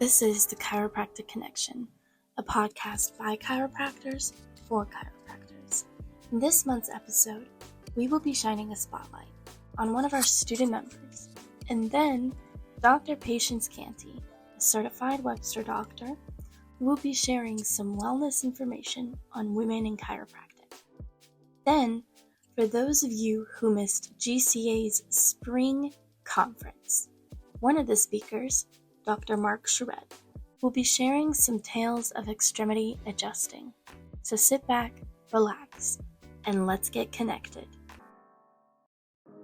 This is the Chiropractic Connection, a podcast by chiropractors for chiropractors. In this month's episode, we will be shining a spotlight on one of our student members, and then Dr. Patience Canty, a certified Webster doctor, will be sharing some wellness information on women in chiropractic. Then, for those of you who missed GCA's spring conference, one of the speakers, Dr. Mark Charrette, will be sharing some tales of extremity adjusting. So sit back, relax, and let's get connected.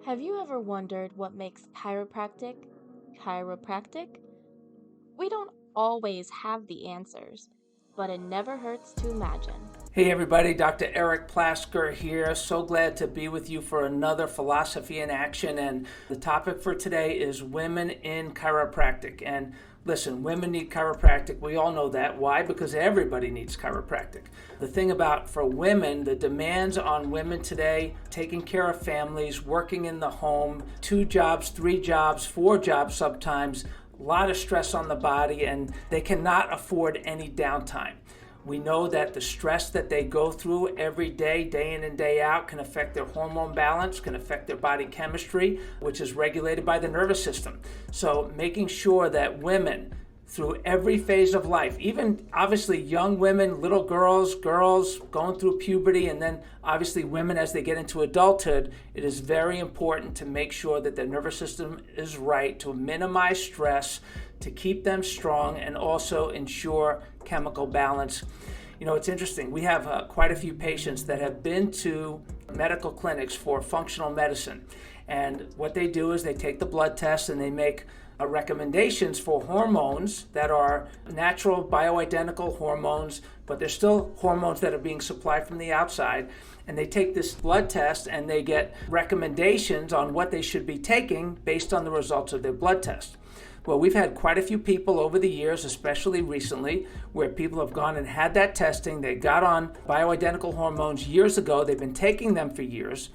Have you ever wondered what makes chiropractic? We don't always have the answers, but it never hurts to imagine. Hey everybody, Dr. Eric Plasker here. So glad to be with you for another Philosophy in Action. And the topic for today is women in chiropractic. And listen, women need chiropractic. We all know that. Why? Because everybody needs chiropractic. The thing about for women, the demands on women today, taking care of families, working in the home, 2 jobs, 3 jobs, 4 jobs sometimes, a lot of stress on the body, and they cannot afford any downtime. We know that the stress that they go through every day, day in and day out, can affect their hormone balance, can affect their body chemistry, which is regulated by the nervous system. So making sure that women, through every phase of life, even obviously young women, little girls going through puberty, and then obviously women as they get into adulthood, it is very important to make sure that their nervous system is right, to minimize stress, to keep them strong, and also ensure chemical balance. You know, it's interesting. We have quite a few patients that have been to medical clinics for functional medicine. And what they do is they take the blood test and they make recommendations for hormones that are natural bioidentical hormones, but they're still hormones that are being supplied from the outside. And they take this blood test and they get recommendations on what they should be taking based on the results of their blood test. Well, we've had quite a few people over the years, especially recently, where people have gone and had that testing. They got on bioidentical hormones years ago. They've been taking them for years.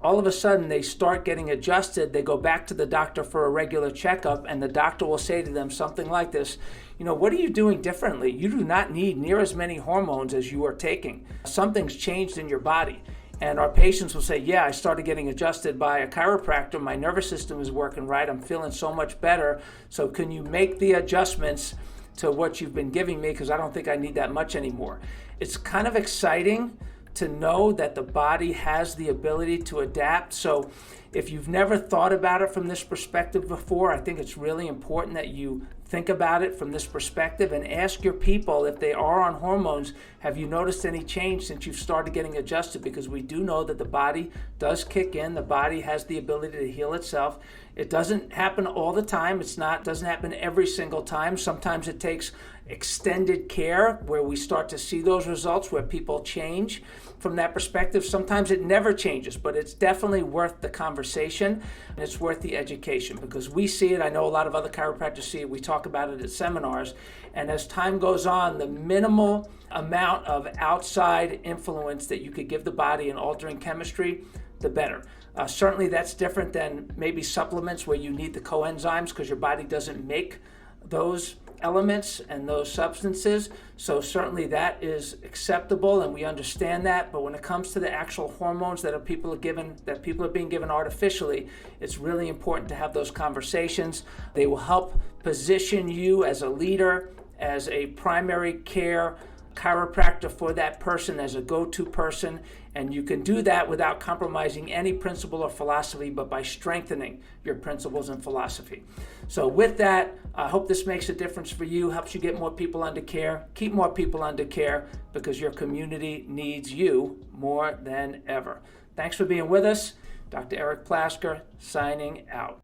All of a sudden, they start getting adjusted. They go back to the doctor for a regular checkup, and the doctor will say to them something like this, you know, what are you doing differently? You do not need near as many hormones as you are taking. Something's changed in your body. And our patients will say, yeah, I started getting adjusted by a chiropractor. My nervous system is working right. I'm feeling so much better. So can you make the adjustments to what you've been giving me? Because I don't think I need that much anymore. It's kind of exciting to know that the body has the ability to adapt. So if you've never thought about it from this perspective before, I think it's really important that you think about it from this perspective and ask your people if they are on hormones, have you noticed any change since you've started getting adjusted? Because we do know that the body does kick in. The body has the ability to heal itself. It doesn't happen all the time. Doesn't happen every single time. Sometimes it takes extended care where we start to see those results, where people change from that perspective. Sometimes it never changes, but it's definitely worth the conversation and it's worth the education because we see it. I know a lot of other chiropractors see it. We talk about it at seminars. And as time goes on, the minimal amount of outside influence that you could give the body in altering chemistry, the better. Certainly that's different than maybe supplements where you need the coenzymes because your body doesn't make those elements and those substances. So certainly that is acceptable and we understand that. But when it comes to the actual hormones that people are being given artificially, it's really important to have those conversations. They will help position you as a leader, as a primary care chiropractor for that person, as a go-to person, and you can do that without compromising any principle or philosophy, but by strengthening your principles and philosophy. So with that, I hope this makes a difference for you, helps you get more people under care, keep more people under care, because your community needs you more than ever. Thanks for being with us. Dr. Eric Plasker, signing out.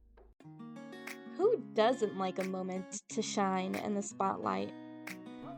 Who doesn't like a moment to shine in the spotlight?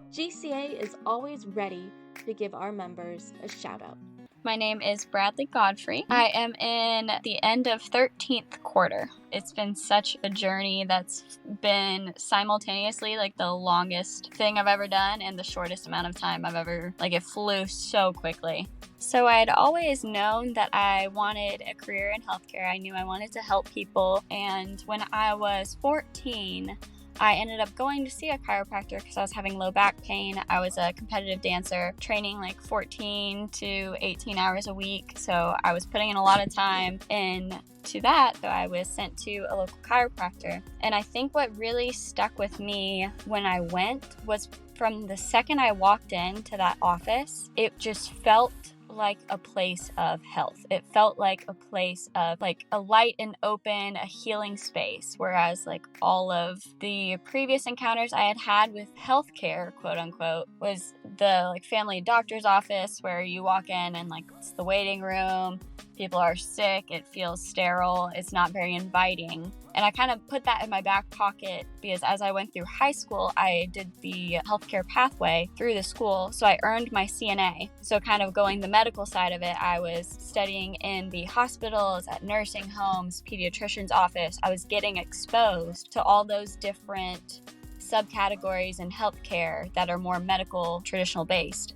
GCA is always ready to give our members a shout out. My name is Bradley Godfrey. I am in the end of 13th quarter. It's been such a journey that's been simultaneously like the longest thing I've ever done and the shortest amount of time I've ever, it flew so quickly. So I'd always known that I wanted a career in healthcare. I knew I wanted to help people. And when I was 14, I ended up going to see a chiropractor because I was having low back pain. I was a competitive dancer, training like 14 to 18 hours a week. So I was putting in a lot of time into that. So I was sent to a local chiropractor. And I think what really stuck with me when I went was from the second I walked into that office, it just felt like a place of health. It felt like a place of like a light and open, a healing space. Whereas like all of the previous encounters I had had with healthcare, quote unquote, was the like family doctor's office where you walk in and like it's the waiting room. People are sick. It feels sterile. It's not very inviting. And I kind of put that in my back pocket because as I went through high school, I did the healthcare pathway through the school. So I earned my CNA. So kind of going the medical side of it, I was studying in the hospitals, at nursing homes, pediatrician's office. I was getting exposed to all those different subcategories in healthcare that are more medical, traditional based.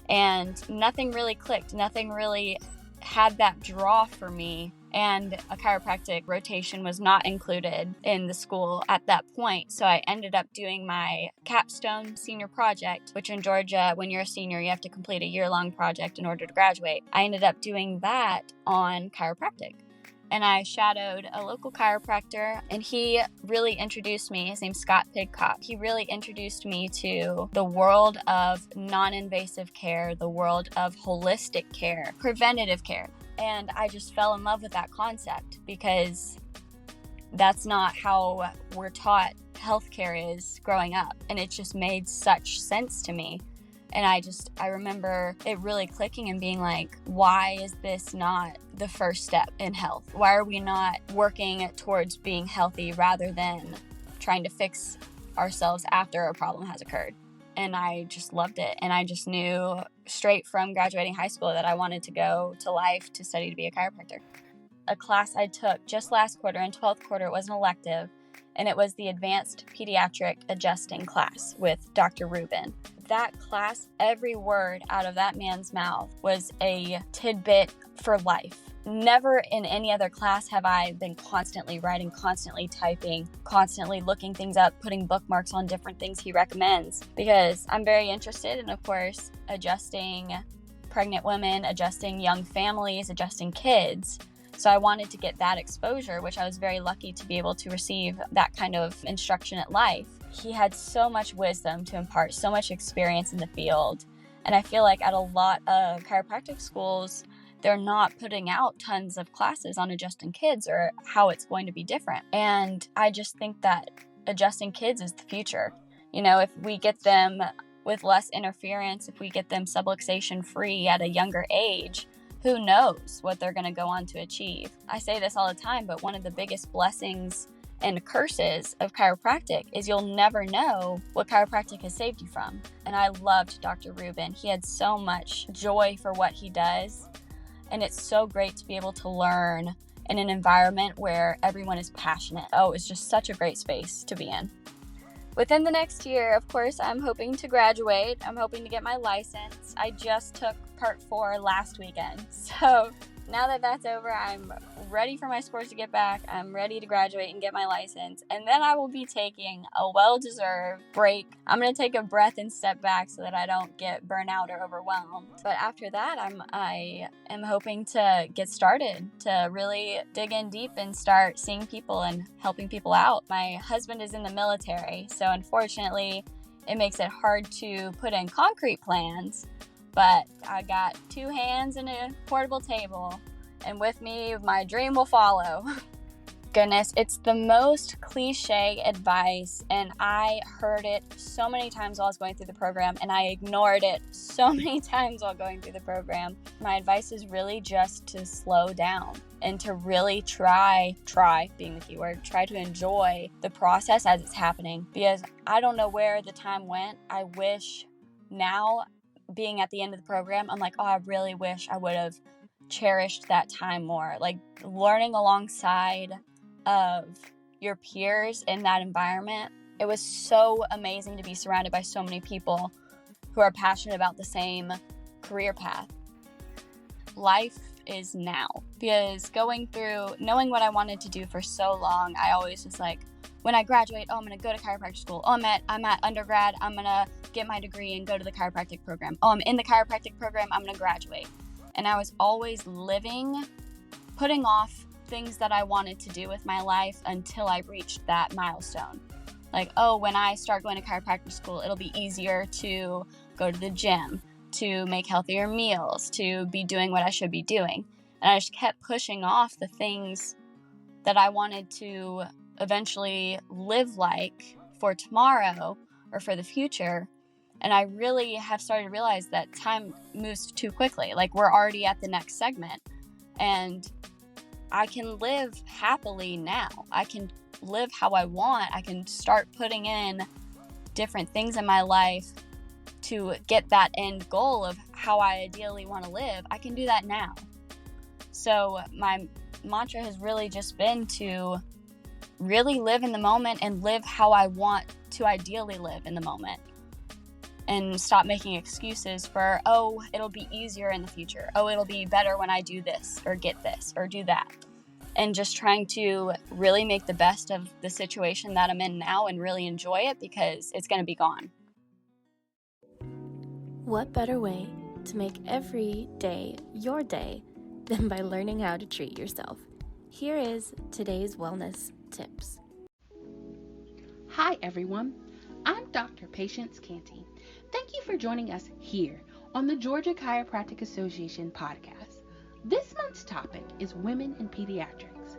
And nothing really clicked. Nothing really had that draw for me, and a chiropractic rotation was not included in the school at that point. So I ended up doing my capstone senior project, which in Georgia, when you're a senior, you have to complete a year-long project in order to graduate. I ended up doing that on chiropractic. And I shadowed a local chiropractor, and he really introduced me. His name's Scott Pidcock. He really introduced me to the world of non-invasive care, the world of holistic care, preventative care. And I just fell in love with that concept because that's not how we're taught healthcare is growing up. And it just made such sense to me. And I remember it really clicking and being like, why is this not the first step in health? Why are we not working towards being healthy rather than trying to fix ourselves after a problem has occurred? And I just loved it. And I just knew straight from graduating high school that I wanted to go to life to study to be a chiropractor. A class I took just last quarter, in 12th quarter, it was an elective, and it was the Advanced Pediatric Adjusting class with Dr. Rubin. That class, every word out of that man's mouth was a tidbit for life. Never in any other class have I been constantly writing, constantly typing, constantly looking things up, putting bookmarks on different things he recommends, because I'm very interested in, of course, adjusting pregnant women, adjusting young families, adjusting kids. So I wanted to get that exposure, which I was very lucky to be able to receive that kind of instruction at life. He had so much wisdom to impart, so much experience in the field. And I feel like at a lot of chiropractic schools, they're not putting out tons of classes on adjusting kids or how it's going to be different. And I just think that adjusting kids is the future. You know, if we get them with less interference, if we get them subluxation free at a younger age, who knows what they're going to go on to achieve. I say this all the time, but one of the biggest blessings and curses of chiropractic is you'll never know what chiropractic has saved you from. And I loved Dr. Rubin. He had so much joy for what he does. And it's so great to be able to learn in an environment where everyone is passionate. Oh, it's just such a great space to be in. Within the next year, of course, I'm hoping to graduate. I'm hoping to get my license. I just took part 4 last weekend. So now that that's over, I'm ready for my sports to get back. I'm ready to graduate and get my license. And then I will be taking a well-deserved break. I'm going to take a breath and step back so that I don't get burnout or overwhelmed. But after that, I am hoping to get started, to really dig in deep and start seeing people and helping people out. My husband is in the military, so unfortunately, it makes it hard to put in concrete plans. But I got 2 hands and a portable table, and with me, my dream will follow. Goodness, it's the most cliche advice, and I heard it so many times while I was going through the program, and I ignored it so many times while going through the program. My advice is really just to slow down and to really try being the key word, try to enjoy the process as it's happening, because I don't know where the time went. I wish now, being at the end of the program, I'm like, oh, I really wish I would have cherished that time more. Like learning alongside of your peers in that environment. It was so amazing to be surrounded by so many people who are passionate about the same career path. Life is now. Because going through, knowing what I wanted to do for so long, I always was like, when I graduate, I'm going to go to chiropractic school. I'm at undergrad, I'm going to get my degree and go to the chiropractic program. I'm in the chiropractic program, I'm going to graduate. And I was always putting off things that I wanted to do with my life until I reached that milestone. Like, when I start going to chiropractic school, it'll be easier to go to the gym, to make healthier meals, to be doing what I should be doing. And I just kept pushing off the things that I wanted to eventually live like for tomorrow or for the future. And I really have started to realize that time moves too quickly. Like, we're already at the next segment, and I can live happily now. I can live how I want. I can start putting in different things in my life to get that end goal of how I ideally want to live. I can do that now. So my mantra has really just been to really live in the moment and live how I want to ideally live in the moment. And stop making excuses for, it'll be easier in the future. It'll be better when I do this or get this or do that. And just trying to really make the best of the situation that I'm in now and really enjoy it, because it's going to be gone. What better way to make every day your day than by learning how to treat yourself? Here is today's wellness tips. Hi everyone, I'm Dr. Patience Canty. Thank you for joining us here on the Georgia Chiropractic Association podcast. This month's topic is women in pediatrics.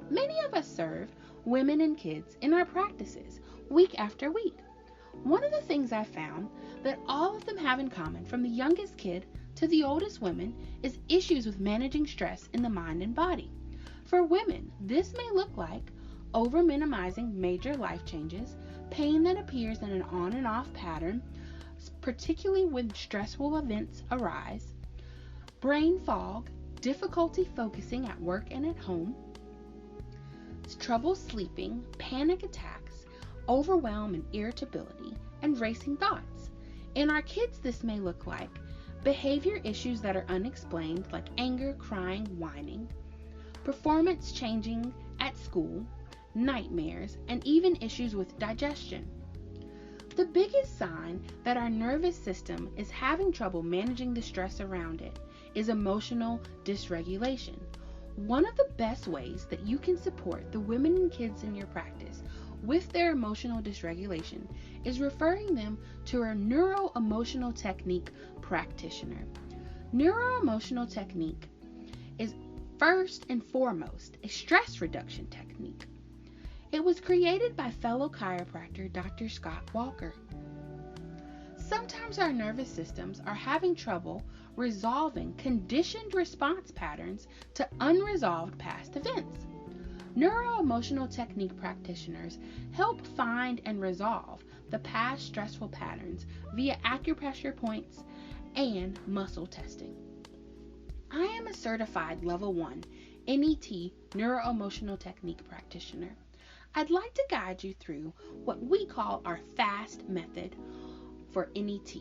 Many of us serve women and kids in our practices week after week. One of the things I found that all of them have in common, from the youngest kid to the oldest women, is issues with managing stress in the mind and body. For women, this may look like over-minimizing major life changes, pain that appears in an on and off pattern, particularly when stressful events arise, brain fog, difficulty focusing at work and at home, trouble sleeping, panic attacks, overwhelm and irritability, and racing thoughts. In our kids, this may look like behavior issues that are unexplained, like anger, crying, whining, performance changing at school, nightmares, and even issues with digestion. The biggest sign that our nervous system is having trouble managing the stress around it is emotional dysregulation. One of the best ways that you can support the women and kids in your practice with their emotional dysregulation is referring them to a neuro-emotional technique practitioner. Neuro-emotional technique is first and foremost a stress reduction technique. It was created by fellow chiropractor Dr. Scott Walker. Sometimes our nervous systems are having trouble resolving conditioned response patterns to unresolved past events. Neuro-emotional technique practitioners help find and resolve the past stressful patterns via acupressure points and muscle testing. I am a certified level 1 NET neuro-emotional technique practitioner. I'd like to guide you through what we call our FAST method for NET.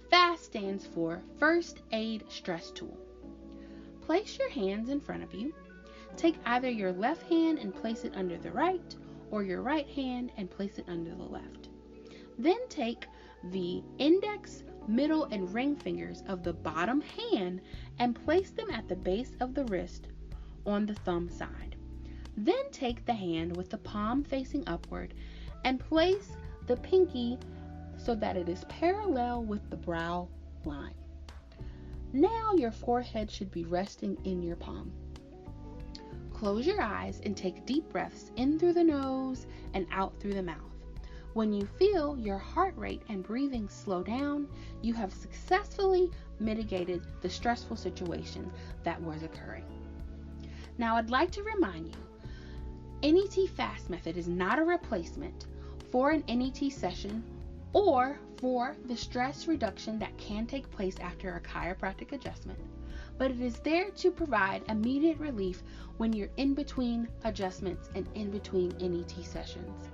FAST stands for First Aid Stress Tool. Place your hands in front of you. Take either your left hand and place it under the right, or your right hand and place it under the left. Then take the index, middle, and ring fingers of the bottom hand and place them at the base of the wrist on the thumb side. Then take the hand with the palm facing upward and place the pinky so that it is parallel with the brow line. Now your forehead should be resting in your palm. Close your eyes and take deep breaths in through the nose and out through the mouth. When you feel your heart rate and breathing slow down, you have successfully mitigated the stressful situation that was occurring. Now I'd like to remind you, NET FAST method is not a replacement for an NET session or for the stress reduction that can take place after a chiropractic adjustment, but it is there to provide immediate relief when you're in between adjustments and in between NET sessions.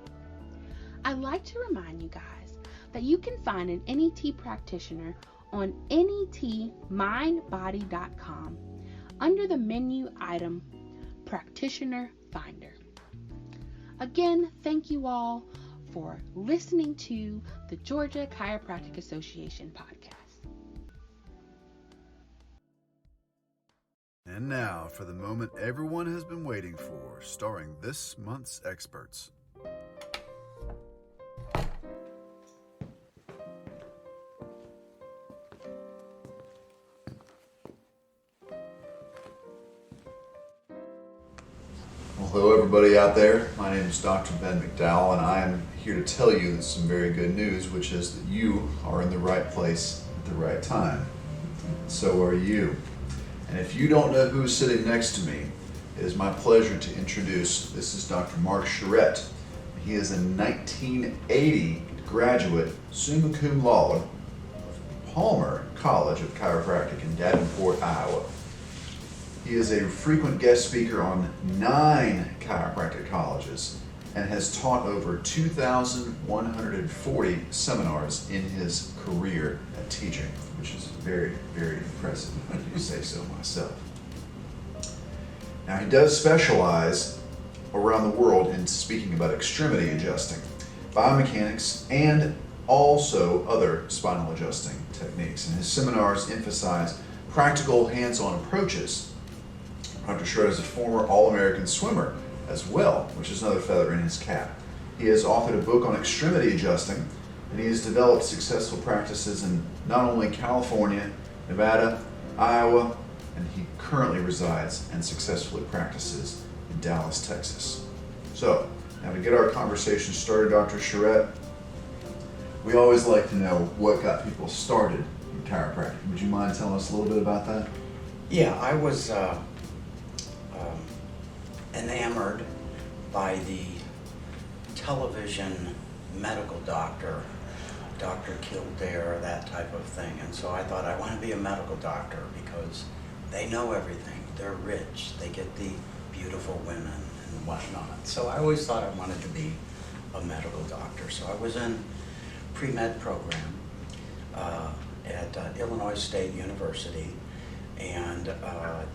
I'd like to remind you guys that you can find an NET practitioner on netmindbody.com. under the menu item Practitioner Finder. Again, thank you all for listening to the Georgia Chiropractic Association podcast. And now for the moment everyone has been waiting for, starring this month's experts. Well, hello everybody out there. My name is Dr. Ben McDowell, and I am here to tell you some very good news, which is that you are in the right place at the right time. So are you. And if you don't know who's sitting next to me, it is my pleasure to introduce, this is Dr. Mark Charrette. He is a 1980 graduate, summa cum laude, of Palmer College of Chiropractic in Davenport, Iowa. He is a frequent guest speaker on 9 chiropractic colleges and has taught over 2,140 seminars in his career at teaching, which is very, very impressive, if I do say so myself. Now, he does specialize around the world in speaking about extremity adjusting, biomechanics, and also other spinal adjusting techniques. And his seminars emphasize practical hands-on approaches. Dr. Charrette is a former All-American swimmer as well, which is another feather in his cap. He has authored a book on extremity adjusting, and he has developed successful practices in not only California, Nevada, Iowa, and he currently resides and successfully practices in Dallas, Texas. So, now to get our conversation started, Dr. Charrette, we always like to know what got people started in chiropractic. Would you mind telling us a little bit about that? Yeah, I was enamored by the television medical doctor, Dr. Kildare, that type of thing. And so I thought, I want to be a medical doctor because they know everything. They're rich. They get the beautiful women and whatnot. So I always thought I wanted to be a medical doctor. So I was in pre-med program at Illinois State University, and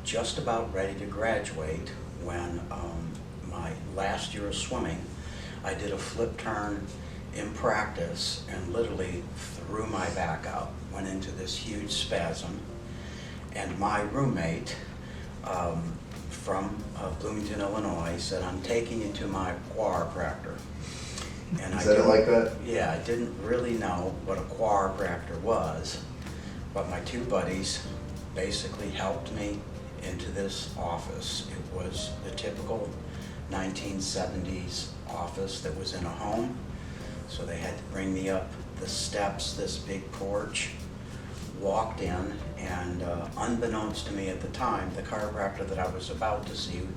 just about ready to graduate when my last year of swimming, I did a flip turn in practice and literally threw my back out, went into this huge spasm, and my roommate from Bloomington, Illinois said, "I'm taking you to my chiropractor." And Is that like that? Yeah, I didn't really know what a chiropractor was, but my two buddies basically helped me into this office. It was the typical 1970s office that was in a home. So they had to bring me up the steps, this big porch, walked in, and unbeknownst to me at the time, the chiropractor that I was about to see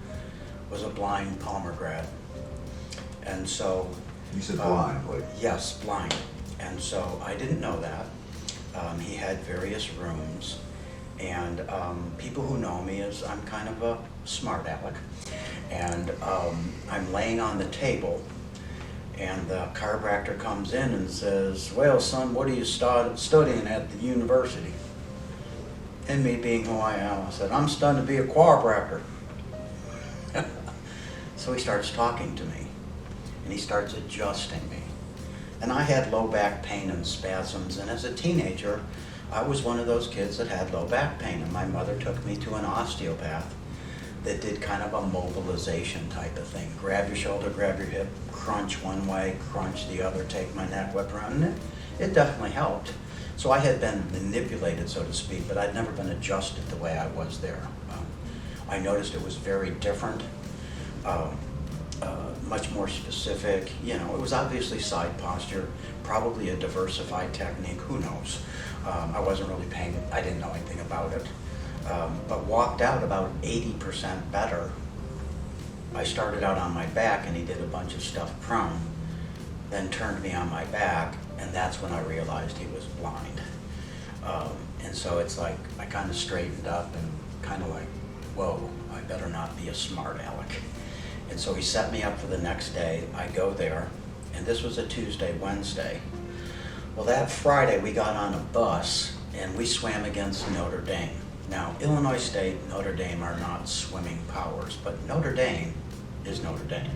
was a blind Palmer grad. And so... You said blind, like? Yes, blind. And so I didn't know that. He had various rooms. And people who know me is I'm kind of a smart aleck. And I'm laying on the table, and the chiropractor comes in and says, "Well, son, what are you studying at the university?" And me being who I am, I said, "I'm studying to be a chiropractor." So he starts talking to me, and he starts adjusting me. And I had low back pain and spasms, and as a teenager, I was one of those kids that had low back pain, and my mother took me to an osteopath that did kind of a mobilization type of thing. Grab your shoulder, grab your hip, crunch one way, crunch the other, take my neck, whip around, and it definitely helped. So I had been manipulated, so to speak, but I'd never been adjusted the way I was there. I noticed it was very different, much more specific. You know, it was obviously side posture, probably a diversified technique, who knows. I wasn't really paying, I didn't know anything about it. But walked out about 80% better. I started out on my back, and he did a bunch of stuff prone, then turned me on my back, and that's when I realized he was blind. And so it's like I kind of straightened up and kind of like, whoa, I better not be a smart aleck. And so he set me up for the next day. I go there, and this was a Tuesday, Wednesday. Well, that Friday we got on a bus and we swam against Notre Dame. Now, Illinois State, Notre Dame are not swimming powers, but Notre Dame is Notre Dame.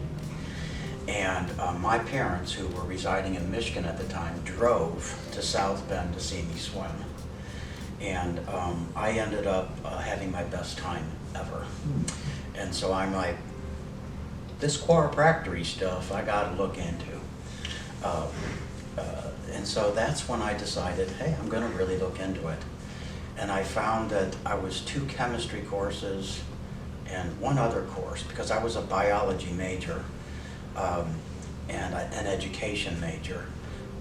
And my parents, who were residing in Michigan at the time, drove to South Bend to see me swim. And I ended up having my best time ever. And so I'm like, this chiropractic stuff I got to look into. And so that's when I decided, hey, I'm going to really look into it. And I found that I was 2 chemistry courses and 1 other course, because I was a biology major and an education major.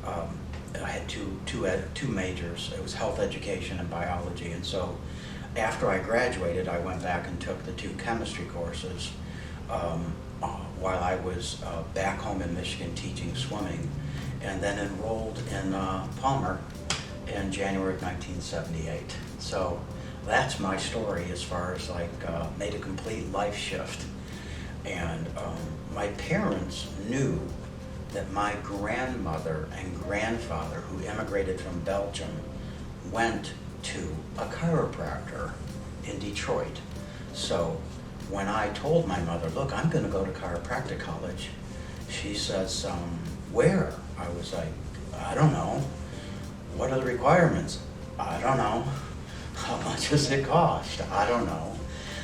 I had two majors. It was health education and biology. And so after I graduated, I went back and took the 2 chemistry courses while I was back home in Michigan teaching swimming, and then enrolled in Palmer in January of 1978. So that's my story as far as like made a complete life shift. And my parents knew that my grandmother and grandfather, who immigrated from Belgium, went to a chiropractor in Detroit. So when I told my mother, look, I'm going to go to chiropractic college, she says, where? I was like, I don't know. What are the requirements? I don't know. How much does it cost? I don't know.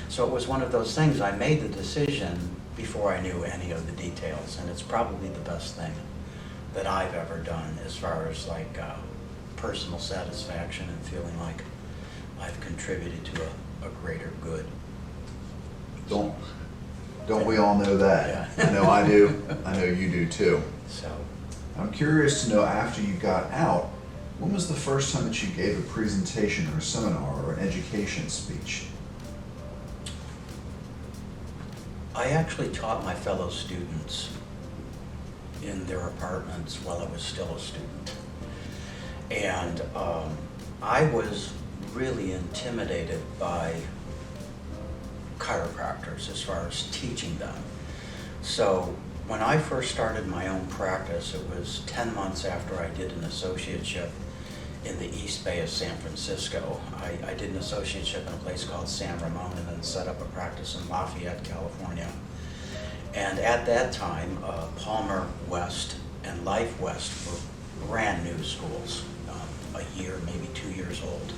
So it was one of those things. I made the decision before I knew any of the details, and it's probably the best thing that I've ever done as far as like personal satisfaction and feeling like I've contributed to a greater good. Don't we all know that? Yeah. I know I do. I know you do too. So I'm curious to know, after you got out, when was the first time that you gave a presentation or a seminar or an education speech? I actually taught my fellow students in their apartments while I was still a student. And I was really intimidated by chiropractors as far as teaching them. So when I first started my own practice, it was 10 months after I did an associateship in the East Bay of San Francisco. I did an associateship in a place called San Ramon and then set up a practice in Lafayette, California. And at that time, Palmer West and Life West were brand new schools, a year, maybe 2 years old.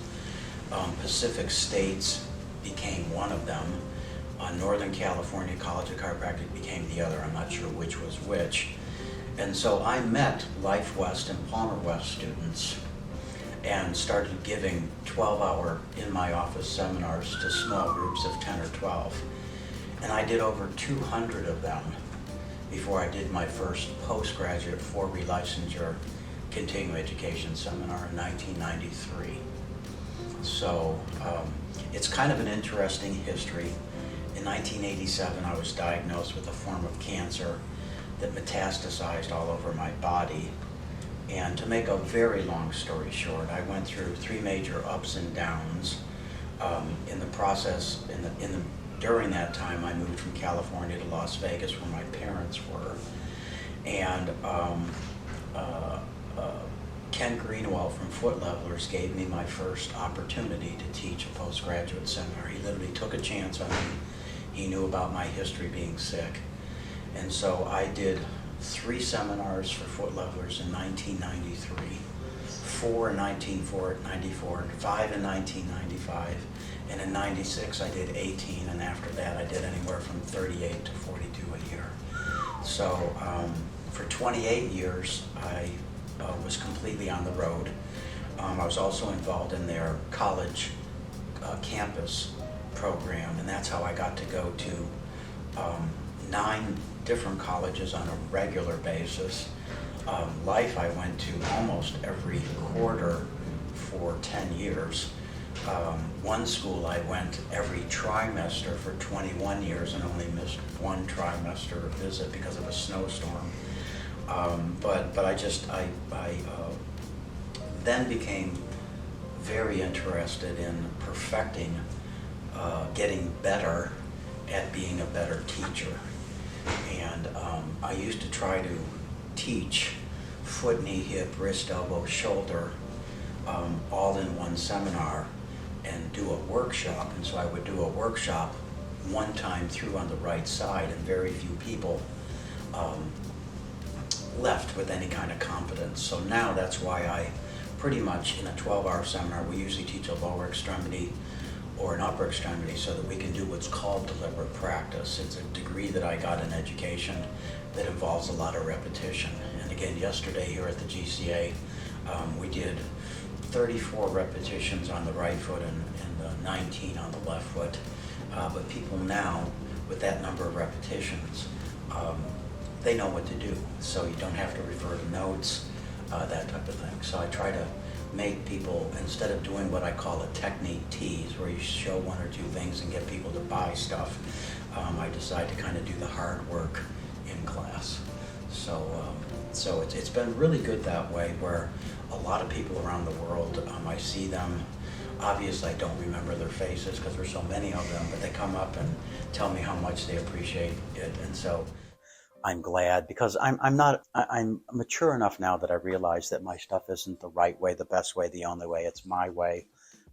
Pacific States became one of them. Northern California College of Chiropractic became the other. I'm not sure which was which. And so I met Life West and Palmer West students and started giving 12-hour in my office seminars to small groups of 10 or 12. And I did over 200 of them before I did my first postgraduate for relicensure continuing education seminar in 1993. So it's kind of an interesting history. In 1987, I was diagnosed with a form of cancer that metastasized all over my body. And to make a very long story short, I went through 3 major ups and downs. In the process, during that time, I moved from California to Las Vegas, where my parents were. And Ken Greenwell from Foot Levelers gave me my first opportunity to teach a postgraduate seminar. He literally took a chance on me. He knew about my history being sick. And so I did 3 seminars for Foot Levelers in 1993, 4 in 1994, 5 in 1995, and in 96 I did 18, and after that I did anywhere from 38 to 42 a year. So for 28 years I was completely on the road. I was also involved in their college campus program, and that's how I got to go to 9 different colleges on a regular basis. Life I went to almost every quarter for 10 years. One school I went every trimester for 21 years and only missed 1 trimester visit because of a snowstorm. But I then became very interested in perfecting, getting better at being a better teacher. And I used to try to teach foot, knee, hip, wrist, elbow, shoulder, all in one seminar. and do a workshop. And so I would do a workshop one time through on the right side, and very few people left with any kind of confidence. So now that's why I pretty much, in a 12-hour seminar, we usually teach a lower extremity or an upper extremity so that we can do what's called deliberate practice. It's a degree that I got in education that involves a lot of repetition. And again, yesterday here at the GCA, we did 34 repetitions on the right foot and 19 on the left foot. But people now, with that number of repetitions, they know what to do. So you don't have to refer to notes, that type of thing. So I try to make people, instead of doing what I call a technique tease, where you show one or two things and get people to buy stuff, I decide to kind of do the hard work in class. So it's been really good that way, where a lot of people around the world, I see them. Obviously, I don't remember their faces because there's so many of them, but they come up and tell me how much they appreciate it. And so I'm glad, because I'm mature enough now that I realize that my stuff isn't the right way, the best way, the only way. It's my way,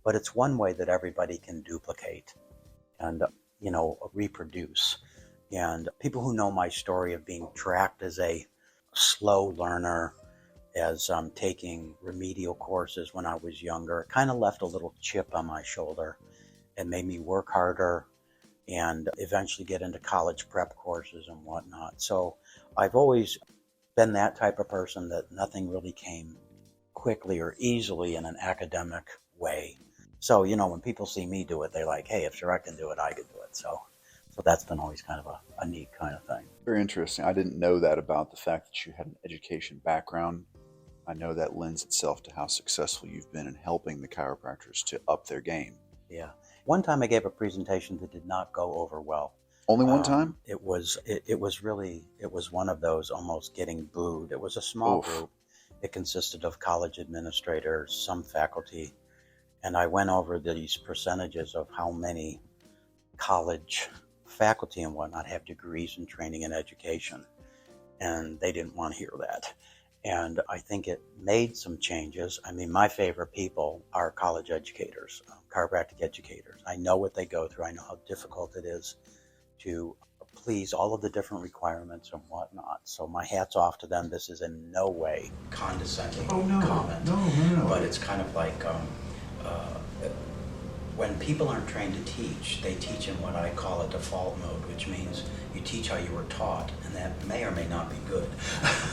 but it's one way that everybody can duplicate and, reproduce. And people who know my story of being tracked as a slow learner, as taking remedial courses when I was younger, kind of left a little chip on my shoulder and made me work harder and eventually get into college prep courses and whatnot. So I've always been that type of person that nothing really came quickly or easily in an academic way. So, when people see me do it, they're like, hey, if Charrette can do it, I can do it. So that's been always kind of a neat kind of thing. Very interesting. I didn't know that about the fact that you had an education background. I know that lends itself to how successful you've been in helping the chiropractors to up their game. Yeah. One time I gave a presentation that did not go over well. Only one time? It was one of those almost getting booed. It was a small group. It consisted of college administrators, some faculty, and I went over these percentages of how many college faculty and whatnot have degrees in training and education, and they didn't want to hear that. And I think it made some changes. I mean, my favorite people are college educators, chiropractic educators. I know what they go through. I know how difficult it is to please all of the different requirements and whatnot. So my hat's off to them. This is in no way condescending comment. No. But it's kind of like when people aren't trained to teach, they teach in what I call a default mode, which means you teach how you were taught, and that may or may not be good.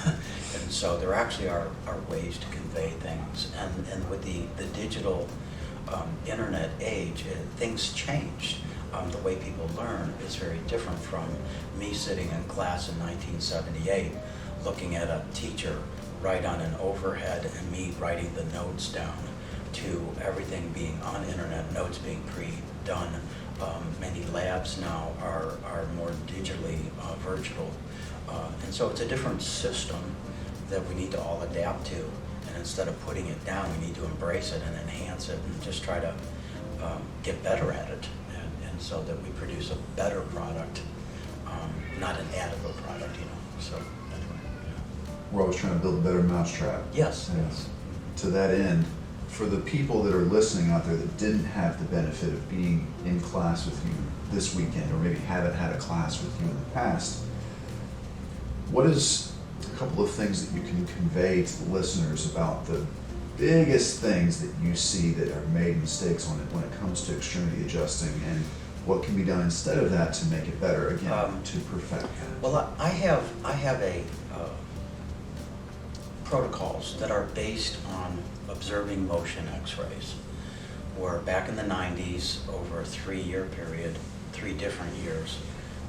And so there actually are ways to convey things. And with the digital internet age, things changed. The way people learn is very different from me sitting in class in 1978, looking at a teacher write on an overhead and me writing the notes down, to everything being on internet, notes being pre-done. Many labs now are more digitally virtual. And so it's a different system that we need to all adapt to. And instead of putting it down, we need to embrace it and enhance it and just try to get better at it. And so that we produce a better product, not an adequate product, So anyway. Yeah. We're always trying to build a better mousetrap. Yes. To that end, for the people that are listening out there that didn't have the benefit of being in class with you this weekend, or maybe haven't had a class with you in the past, what is a couple of things that you can convey to the listeners about the biggest things that you see that are made mistakes on it when it comes to extremity adjusting, and what can be done instead of that to make it better, again, to perfect that? Well, I have a protocols that are based on observing motion x-rays, where back in the 90s, over a 3-year period, 3 different years,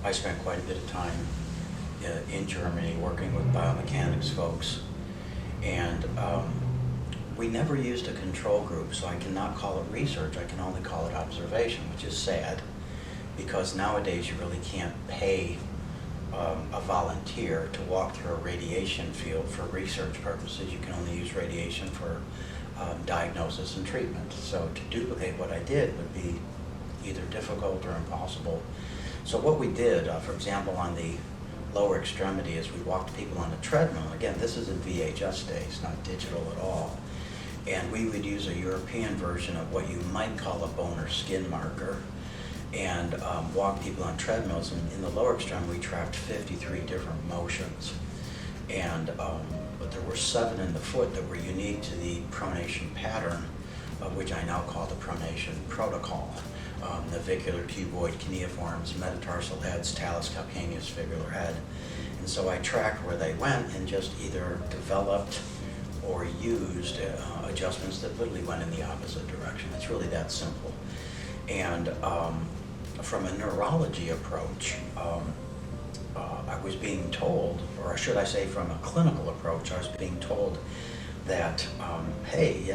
I spent quite a bit of time in Germany working with biomechanics folks, and we never used a control group, so I cannot call it research. I can only call it observation, which is sad, because nowadays you really can't pay a volunteer to walk through a radiation field for research purposes. You can only use radiation for diagnosis and treatment. So to duplicate what I did would be either difficult or impossible. So what we did, for example, on the lower extremity, is we walked people on a treadmill. Again, this is in VHS days, not digital at all. And we would use a European version of what you might call a bone or skin marker, and walk people on treadmills. And in the lower extremity, we tracked 53 different motions. And but there were 7 in the foot that were unique to the pronation pattern, which I now call the pronation protocol. Navicular, cuboid, cuneiforms, metatarsal heads, talus, calcaneus, fibular head. And so I tracked where they went and just either developed or used adjustments that literally went in the opposite direction. It's really that simple. And from a neurology approach, I was being told, or should I say from a clinical approach, I was being told that, hey,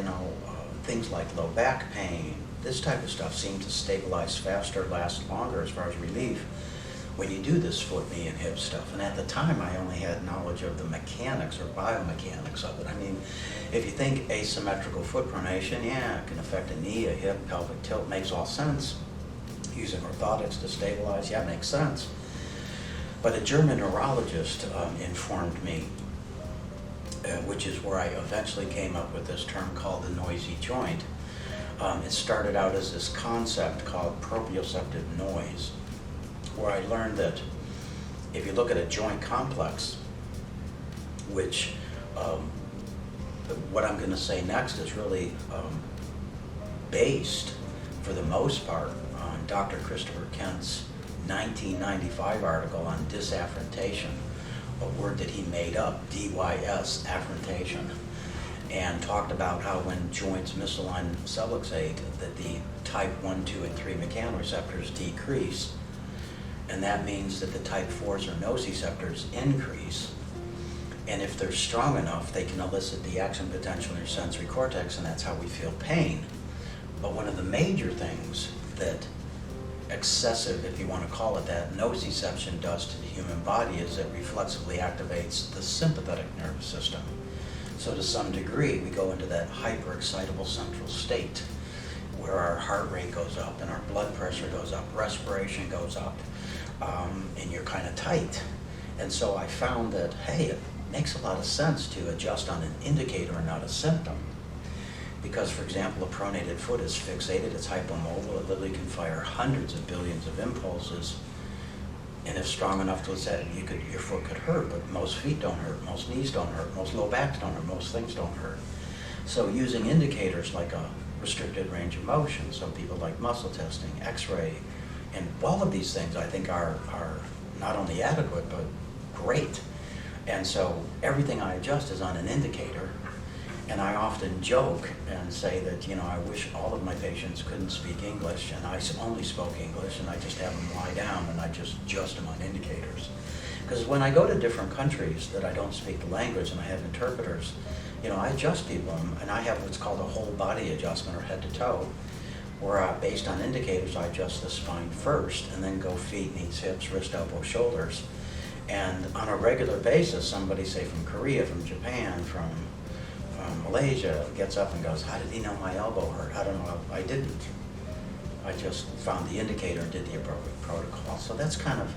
things like low back pain, this type of stuff seemed to stabilize faster, last longer as far as relief when you do this foot, knee, and hip stuff. And at the time, I only had knowledge of the mechanics or biomechanics of it. I mean, if you think asymmetrical foot pronation, yeah, it can affect a knee, a hip, pelvic tilt, makes all sense. Using orthotics to stabilize, yeah, makes sense. But a German neurologist informed me, which is where I eventually came up with this term called the noisy joint. It started out as this concept called proprioceptive noise, where I learned that if you look at a joint complex, which what I'm going to say next is really based, for the most part, on Dr. Christopher Kent's 1995 article on disaffrontation, a word that he made up, DYS, affrontation, and talked about how when joints misalign and subluxate, that the type 1, 2, and 3 mechanoreceptors decrease, and that means that the type 4s or nociceptors increase. And if they're strong enough, they can elicit the action potential in your sensory cortex, and that's how we feel pain. But one of the major things that excessive, if you want to call it that, nociception does to the human body is it reflexively activates the sympathetic nervous system. So to some degree, we go into that hyperexcitable central state where our heart rate goes up and our blood pressure goes up, respiration goes up, and you're kind of tight. And so I found that, hey, it makes a lot of sense to adjust on an indicator and not a symptom. Because, for example, a pronated foot is fixated, it's hypomobile, it literally can fire hundreds of billions of impulses. And if strong enough to set, your foot could hurt, but most feet don't hurt, most knees don't hurt, most low backs don't hurt, most things don't hurt. So using indicators like a restricted range of motion, some people like muscle testing, x-ray, and all of these things I think are not only adequate, but great. And so everything I adjust is on an indicator. And I often joke and say that, I wish all of my patients couldn't speak English, and I only spoke English, and I just have them lie down and I just adjust them on indicators. Because when I go to different countries that I don't speak the language and I have interpreters, I adjust people, and I have what's called a whole body adjustment, or head to toe, where based on indicators, I adjust the spine first and then go feet, knees, hips, wrist, elbow, shoulders. And on a regular basis, somebody, say from Korea, from Japan, from Malaysia, gets up and goes, how did he know my elbow hurt? I don't know, I didn't. I just found the indicator and did the appropriate protocol. So that's kind of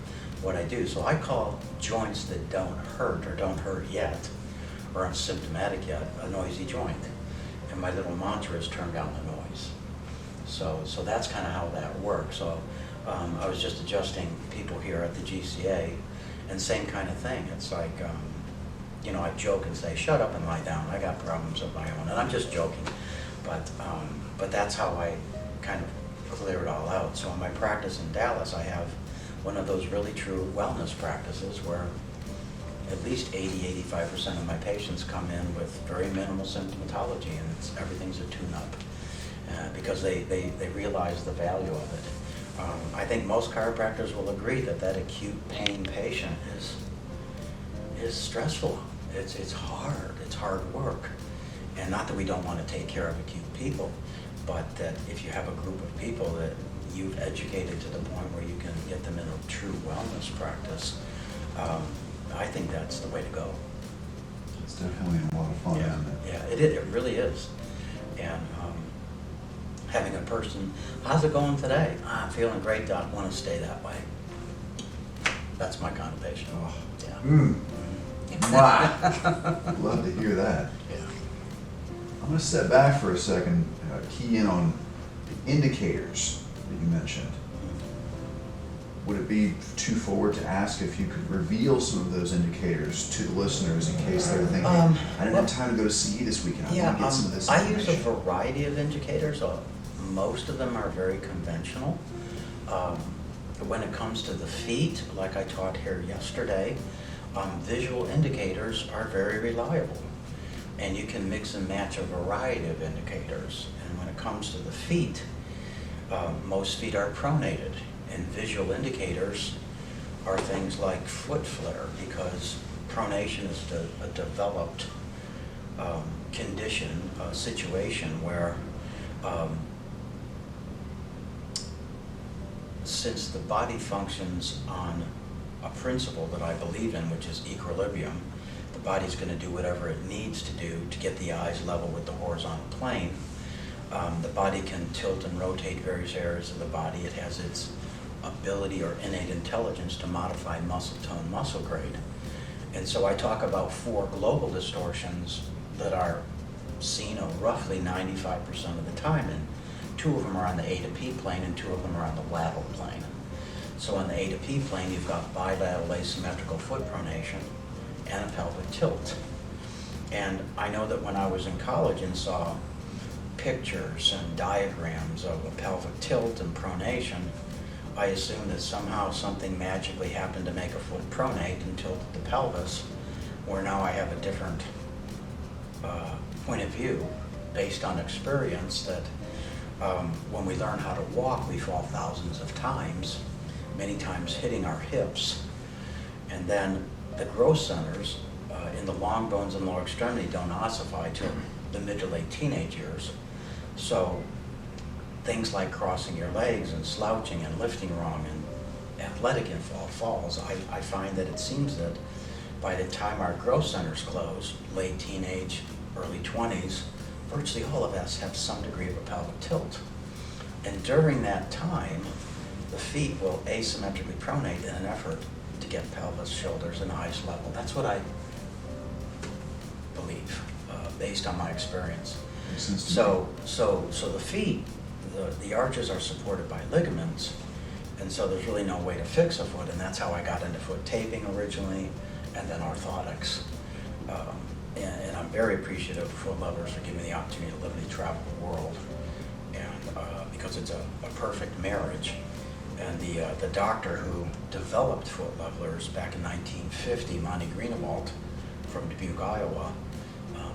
what I do. So I call joints that don't hurt or don't hurt yet, or aren't symptomatic yet, a noisy joint. And my little mantra is turn down the noise. So that's kind of how that works. So I was just adjusting people here at the GCA, and same kind of thing. It's like, I joke and say, shut up and lie down. I got problems of my own. And I'm just joking. But that's how I kind of clear it all out. So in my practice in Dallas, I have one of those really true wellness practices where at least 80-85% of my patients come in with very minimal symptomatology, and everything's a tune-up because they realize the value of it. I think most chiropractors will agree that acute pain patient is stressful. It's hard work. And not that we don't want to take care of acute people, but that if you have a group of people that you've educated to the point where you can get them in a true wellness practice, I think that's the way to go. It's definitely a lot of fun, yeah, isn't it? Yeah, it really is. And having a person, how's it going today? I'm feeling great, Doc, want to stay that way. That's my kind of patient. Oh. Yeah. Wow. Love to hear that. Yeah. I'm going to step back for a second, key in on the indicators that you mentioned. Would it be too forward to ask if you could reveal some of those indicators to the listeners in case they're thinking, I didn't have time to go to CE this weekend, I want to get some of this I use a information. variety of indicators. Most of them are very conventional. When it comes to the feet, like I taught here yesterday, visual indicators are very reliable. And you can mix and match a variety of indicators. And when it comes to the feet, most feet are pronated. And visual indicators are things like foot flare, because pronation is a developed condition, a situation where since the body functions on a principle that I believe in, which is equilibrium, the body's going to do whatever it needs to do to get the eyes level with the horizontal plane. The body can tilt and rotate various areas of the body. It has its ability or innate intelligence to modify muscle tone, muscle grade. And so I talk about 4 global distortions that are seen roughly 95% of the time, and 2 of them are on the A to P plane and 2 of them are on the lateral plane. So on the A to P plane, you've got bilateral asymmetrical foot pronation and a pelvic tilt. And I know that when I was in college and saw pictures and diagrams of a pelvic tilt and pronation, I assumed that somehow something magically happened to make a foot pronate and tilt the pelvis, where now I have a different point of view based on experience that when we learn how to walk, we fall thousands of times, many times hitting our hips. And then the growth centers in the long bones and lower extremity don't ossify till the mid to late teenage years. So things like crossing your legs and slouching and lifting wrong and athletic falls, I find that it seems that by the time our growth centers close, late teenage, early 20s, virtually all of us have some degree of a pelvic tilt. And during that time, the feet will asymmetrically pronate in an effort to get pelvis, shoulders, and eyes level. That's what I believe, based on my experience. So the feet, the arches are supported by ligaments, and so there's really no way to fix a foot, and that's how I got into foot taping originally, and then orthotics. And I'm very appreciative of foot levelers for giving me the opportunity to literally travel the world, and because it's a perfect marriage. And the doctor who developed foot levelers back in 1950, Monty Greenewalt from Dubuque, Iowa,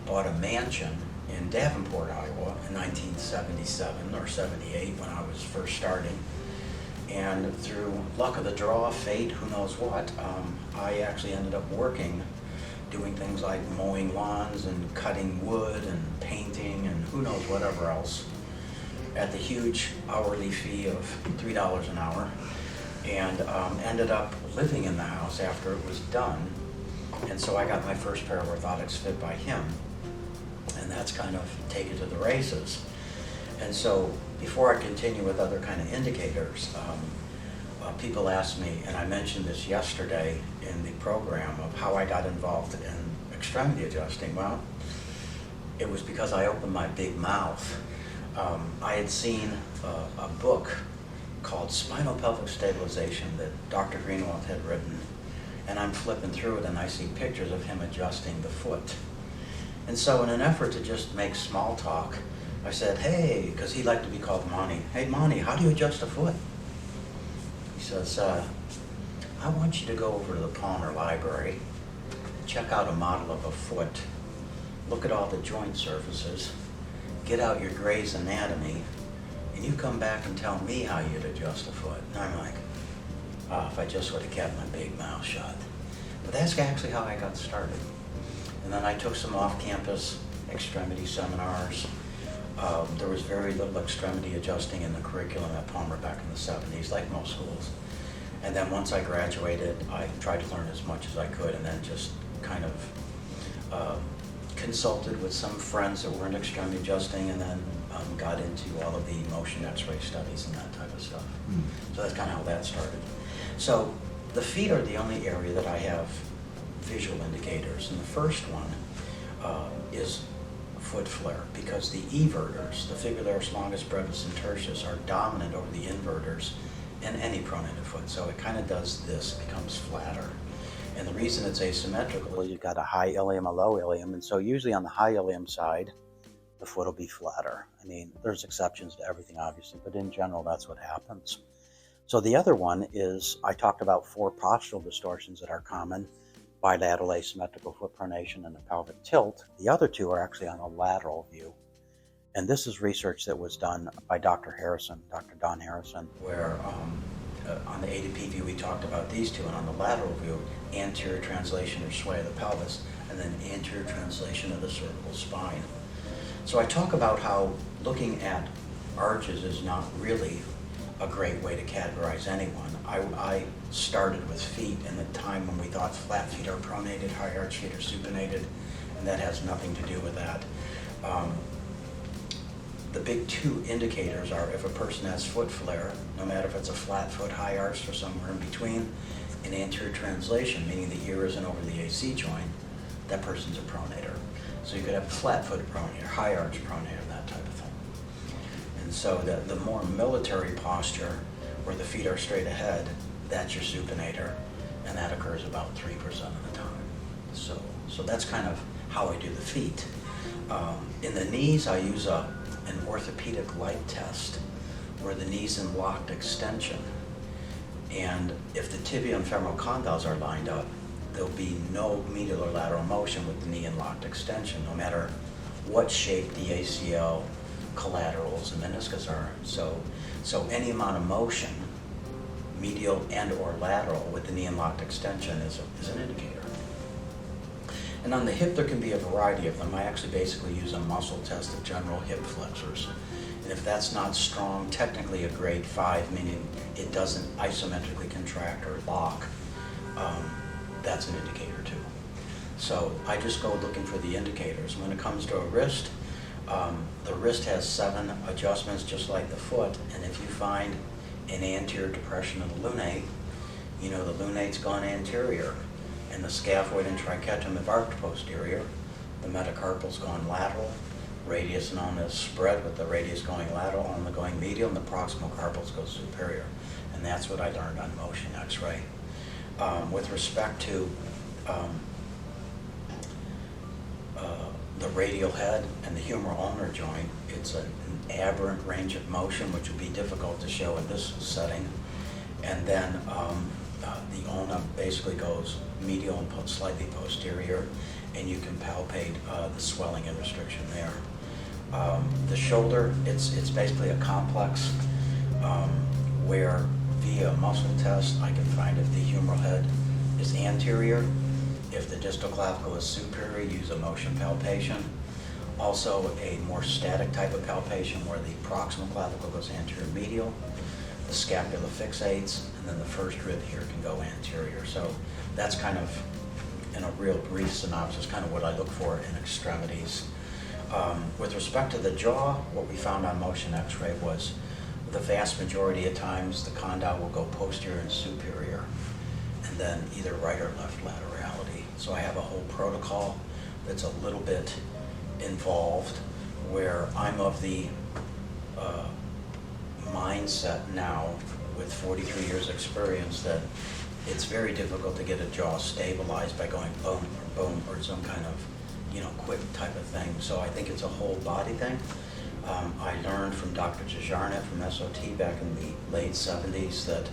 bought a mansion in Davenport, Iowa in 1977 or 78 when I was first starting. And through luck of the draw, fate, who knows what, I actually ended up working, doing things like mowing lawns and cutting wood and painting and who knows whatever else, at the huge hourly fee of $3 an hour, and ended up living in the house after it was done. And so I got my first pair of orthotics fit by him, and that's kind of take it to the races. And so before I continue with other kind of indicators, people ask me, and I mentioned this yesterday in the program, of how I got involved in extremity adjusting. Well, it was because I opened my big mouth. I had seen a book called Spinal Pelvic Stabilization that Dr. Greenewalt had written, and I'm flipping through it and I see pictures of him adjusting the foot. And so in an effort to just make small talk, I said, hey, because he liked to be called Monty, hey Monty, how do you adjust a foot? He says, I want you to go over to the Palmer Library, check out a model of a foot, look at all the joint surfaces, get out your Gray's Anatomy, and you come back and tell me how you'd adjust a foot. And I'm like, if I just would have kept my big mouth shut. But that's actually how I got started. And then I took some off-campus extremity seminars. There was very little extremity adjusting in the curriculum at Palmer back in the 70s, like most schools. And then once I graduated, I tried to learn as much as I could, and then just kind of consulted with some friends that were in extremity adjusting, and then got into all of the motion x-ray studies and that type of stuff. So that's kind of how that started. So the feet are the only area that I have visual indicators, and the first one is foot flare because the everters, the fibularis longus, brevis, and tertius, are dominant over the inverters in any pronated foot. So it kind of does this, becomes flatter. And the reason it's asymmetrical is you've got a high ilium, a low ilium, and so usually on the high ilium side, the foot will be flatter. I mean, there's exceptions to everything, obviously, but in general, that's what happens. So the other one is, I talked about 4 postural distortions that are common: bilateral asymmetrical foot pronation and a pelvic tilt. The other 2 are actually on a lateral view. And this is research that was done by Dr. Don Harrison, where on the ADP view we talked about these 2, and on the lateral view, anterior translation or sway of the pelvis, and then anterior translation of the cervical spine. So I talk about how looking at arches is not really a great way to categorize anyone. I started with feet in the time when we thought flat feet are pronated, high arch feet are supinated, and that has nothing to do with that. The big 2 indicators are if a person has foot flare, no matter if it's a flat foot, high arched, or somewhere in between, an anterior translation, meaning the ear isn't over the AC joint, that person's a pronator. So you could have flat-footed pronator, high arch pronator, that type of thing. And so the more military posture, where the feet are straight ahead, that's your supinator, and that occurs about 3% of the time. So that's kind of how I do the feet. In the knees, I use an orthopedic light test, where the knee's in locked extension. And if the tibia and femoral condyles are lined up, there'll be no medial or lateral motion with the knee in locked extension, no matter what shape the ACL, collaterals, and meniscus are. So any amount of motion, medial and or lateral, with the knee in locked extension is an indicator. And on the hip, there can be a variety of them. I actually basically use a muscle test of general hip flexors. And if that's not strong, technically a grade 5, meaning it doesn't isometrically contract or lock, that's an indicator too. So I just go looking for the indicators. When it comes to a wrist, the wrist has 7 adjustments just like the foot, and if you find an anterior depression of the lunate, you know the lunate's gone anterior, and the scaphoid and triquetrum have arced posterior, the metacarpal's gone lateral, radius known as spread with the radius going lateral, ulna going medial, and the proximal carpals go superior. And that's what I learned on motion x-ray. With respect to the radial head and the humeral ulnar joint, it's an aberrant range of motion, which would be difficult to show in this setting. And then the ulna basically goes medial and slightly posterior, and you can palpate the swelling and restriction there. The shoulder, it's basically a complex where via muscle test I can find if the humeral head is anterior, if the distal clavicle is superior, use a motion palpation. Also a more static type of palpation where the proximal clavicle goes anterior medial, the scapula fixates, and then the first rib here can go anterior. So that's kind of, in a real brief synopsis, kind of what I look for in extremities. With respect to the jaw, what we found on motion x-ray was the vast majority of times the condyle will go posterior and superior, and then either right or left laterality. So I have a whole protocol that's a little bit involved, where I'm of the mindset now, with 43 years experience, that it's very difficult to get a jaw stabilized by going boom or boom or some kind of, quick type of thing. So I think it's a whole body thing. I learned from Dr. Charrette from SOT back in the late 70s that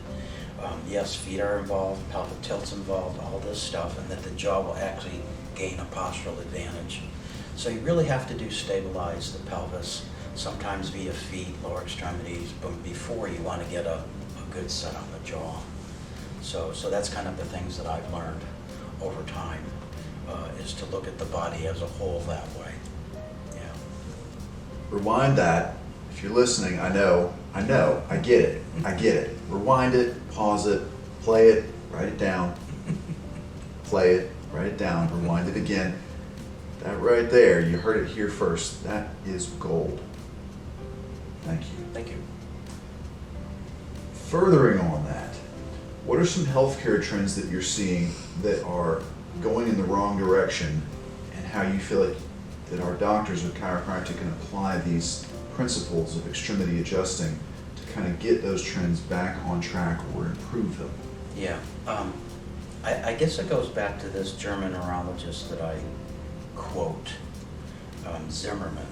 yes, feet are involved, pelvic tilt's involved, all this stuff, and that the jaw will actually gain a postural advantage. So you really have to stabilize the pelvis, sometimes via feet, lower extremities, but before you want to get a good set on the jaw. So that's kind of the things that I've learned over time, is to look at the body as a whole that way. Yeah. Rewind that. If you're listening, I get it. Rewind it, pause it, play it, write it down. Play it, write it down, rewind it again. That right there, you heard it here first. That is gold. Thank you. Thank you. Furthering on that, what are some healthcare trends that you're seeing that are going in the wrong direction, and how you feel like that our doctors of chiropractic can apply these principles of extremity adjusting to kind of get those trends back on track or improve them? Yeah, I guess it goes back to this German neurologist that I quote, Zimmerman,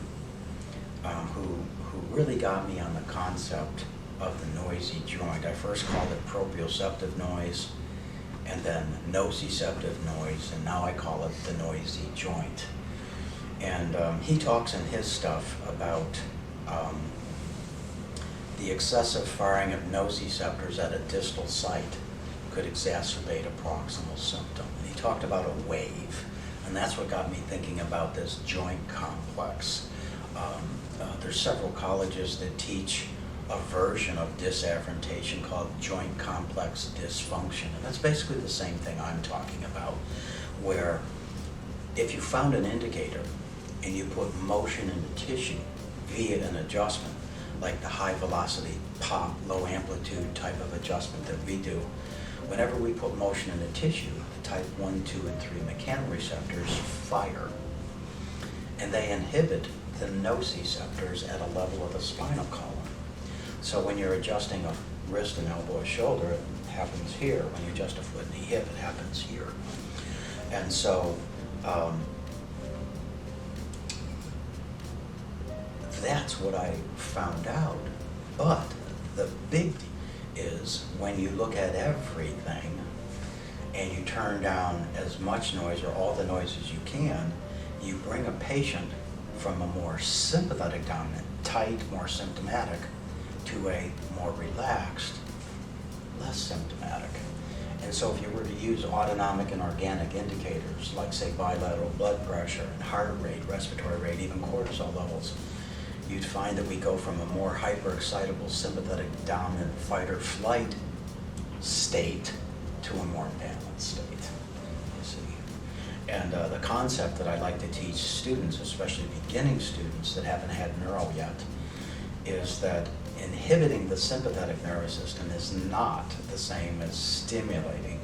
who really got me on the concept of the noisy joint. I first called it proprioceptive noise, and then nociceptive noise, and now I call it the noisy joint. And he talks in his stuff about the excessive firing of nociceptors at a distal site could exacerbate a proximal symptom. And he talked about a wave, and that's what got me thinking about this joint complex. There's several colleges that teach a version of disafferentation called joint complex dysfunction, and that's basically the same thing I'm talking about, where if you found an indicator and you put motion in the tissue via an adjustment, like the high velocity pop, low amplitude type of adjustment that we do, whenever we put motion in the tissue, the type 1, 2, and 3 mechanoreceptors fire, and they inhibit the nociceptors at a level of the spinal column. So when you're adjusting a wrist and elbow or shoulder, it happens here. When you adjust a foot and a hip, it happens here. And so that's what I found out. But the big is when you look at everything and you turn down as much noise or all the noise as you can, you bring a patient from a more sympathetic dominant, tight, more symptomatic, to a more relaxed, less symptomatic. And so if you were to use autonomic and organic indicators, like say bilateral blood pressure and heart rate, respiratory rate, even cortisol levels, you'd find that we go from a more hyperexcitable, sympathetic, dominant fight or flight state to a more balanced state, you see. And the concept that I like to teach students, especially beginning students that haven't had neuro yet, is that inhibiting the sympathetic nervous system is not the same as stimulating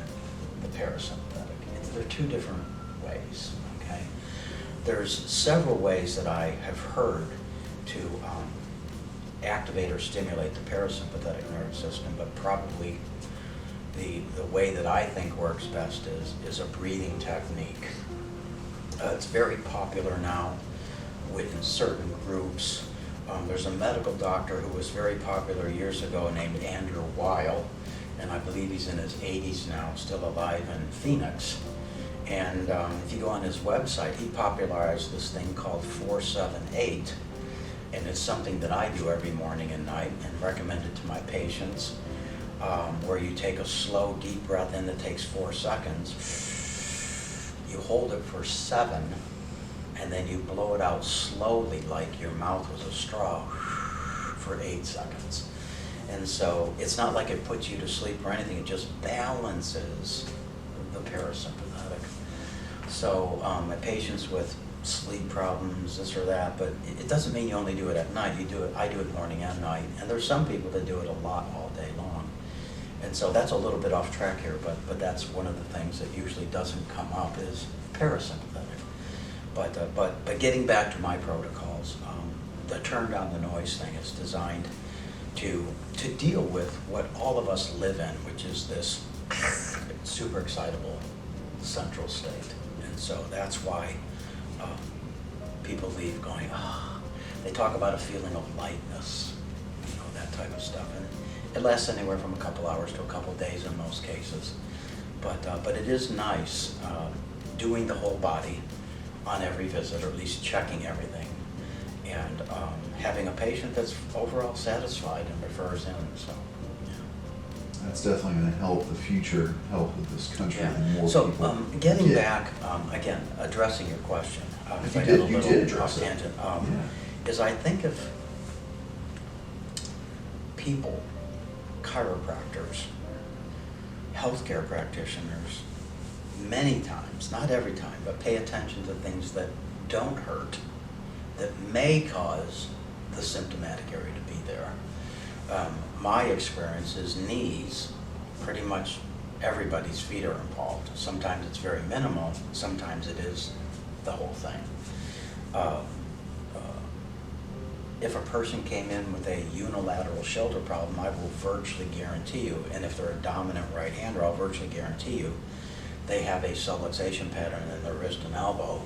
the parasympathetic. They're two different ways, okay? There's several ways that I have heard to activate or stimulate the parasympathetic nervous system, but probably the way that I think works best is a breathing technique. It's very popular now within certain groups. There's a medical doctor who was very popular years ago named Andrew Weil, and I believe he's in his 80s now, still alive in Phoenix. And if you go on his website, he popularized this thing called 478, and it's something that I do every morning and night and recommend it to my patients, where you take a slow, deep breath in that takes 4 seconds, you hold it for 7, and then you blow it out slowly like your mouth was a straw for 8 seconds. And so it's not like it puts you to sleep or anything, it just balances the parasympathetic. So my patients with sleep problems, this or that, but it doesn't mean you only do it at night. I do it morning and night, and there's some people that do it a lot all day long. And so that's a little bit off track here, but that's one of the things that usually doesn't come up is parasympathetic. But getting back to my protocols, the turn down the noise thing is designed to deal with what all of us live in, which is this super excitable central state. And so that's why people leave going, they talk about a feeling of lightness, that type of stuff. And it lasts anywhere from a couple hours to a couple days in most cases. But it is nice doing the whole body on every visit, or at least checking everything, and having a patient that's overall satisfied and refers in. So, yeah. That's definitely going to help the future, help with this country. Yeah. And more So people. getting back, again, addressing your question, if I got a little off tangent, is I think of people, chiropractors, healthcare practitioners, many times, not every time, but pay attention to things that don't hurt, that may cause the symptomatic area to be there. My experience is knees, pretty much everybody's feet are involved. Sometimes it's very minimal, sometimes it is the whole thing. uh, if a person came in with a unilateral shoulder problem, I will virtually guarantee you, and if they're a dominant right-hander, I'll virtually guarantee you, they have a subluxation pattern in their wrist and elbow